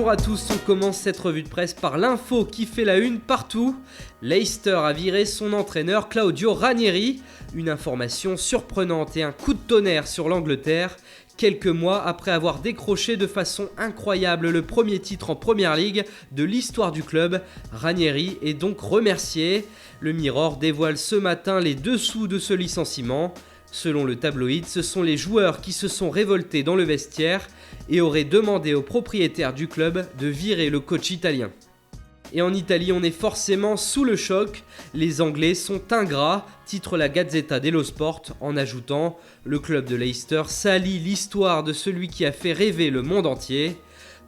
Bonjour à tous, on commence cette revue de presse par l'info qui fait la une partout. Leicester a viré son entraîneur Claudio Ranieri, une information surprenante et un coup de tonnerre sur l'Angleterre. Quelques mois après avoir décroché de façon incroyable le premier titre en Premier League de l'histoire du club, Ranieri est donc remercié. Le Mirror dévoile ce matin les dessous de ce licenciement. Selon le tabloïd, ce sont les joueurs qui se sont révoltés dans le vestiaire et auraient demandé au propriétaire du club de virer le coach italien. Et en Italie, on est forcément sous le choc. Les Anglais sont ingrats, titre la Gazzetta dello Sport en ajoutant « Le club de Leicester salit l'histoire de celui qui a fait rêver le monde entier ».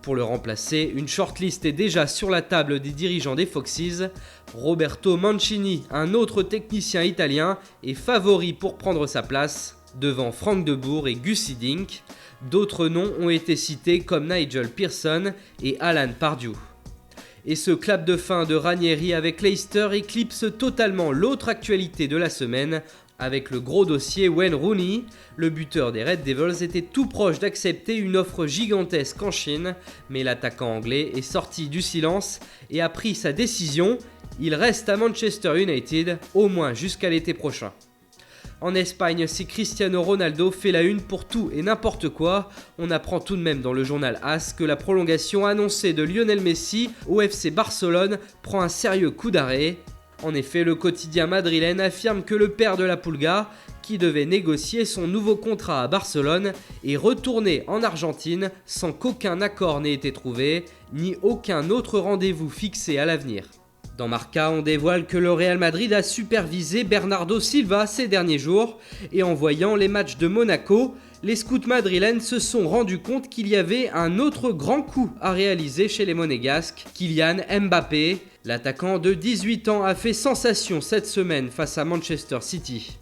Pour le remplacer, une shortlist est déjà sur la table des dirigeants des Foxes. Roberto Mancini, un autre technicien italien, est favori pour prendre sa place, devant Frank de Boer et Gus Hiddink. D'autres noms ont été cités comme Nigel Pearson et Alan Pardew. Et ce clap de fin de Ranieri avec Leicester éclipse totalement l'autre actualité de la semaine, avec le gros dossier Wayne Rooney. Le buteur des Red Devils était tout proche d'accepter une offre gigantesque en Chine, mais l'attaquant anglais est sorti du silence et a pris sa décision. Il reste à Manchester United, au moins jusqu'à l'été prochain. En Espagne, si Cristiano Ronaldo fait la une pour tout et n'importe quoi, on apprend tout de même dans le journal AS que la prolongation annoncée de Lionel Messi au FC Barcelone prend un sérieux coup d'arrêt. En effet, le quotidien madrilène affirme que le père de la Pulga, qui devait négocier son nouveau contrat à Barcelone, est retourné en Argentine sans qu'aucun accord n'ait été trouvé, ni aucun autre rendez-vous fixé à l'avenir. Dans Marca, on dévoile que le Real Madrid a supervisé Bernardo Silva ces derniers jours, et en voyant les matchs de Monaco, les scouts madrilènes se sont rendus compte qu'il y avait un autre grand coup à réaliser chez les Monégasques, Kylian Mbappé. L'attaquant de 18 ans a fait sensation cette semaine face à Manchester City.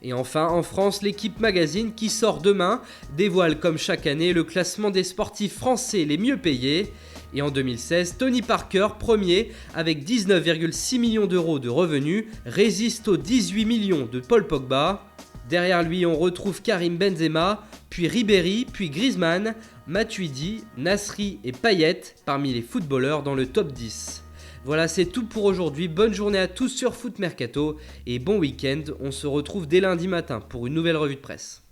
Et enfin, en France, l'équipe Magazine, qui sort demain, dévoile comme chaque année le classement des sportifs français les mieux payés. Et en 2016, Tony Parker, premier, avec 19,6 millions d'euros de revenus, résiste aux 18 millions de Paul Pogba. Derrière lui, on retrouve Karim Benzema, puis Ribéry, puis Griezmann, Matuidi, Nasri et Payet parmi les footballeurs dans le top 10. Voilà, c'est tout pour aujourd'hui. Bonne journée à tous sur Foot Mercato et bon week-end. On se retrouve dès lundi matin pour une nouvelle revue de presse.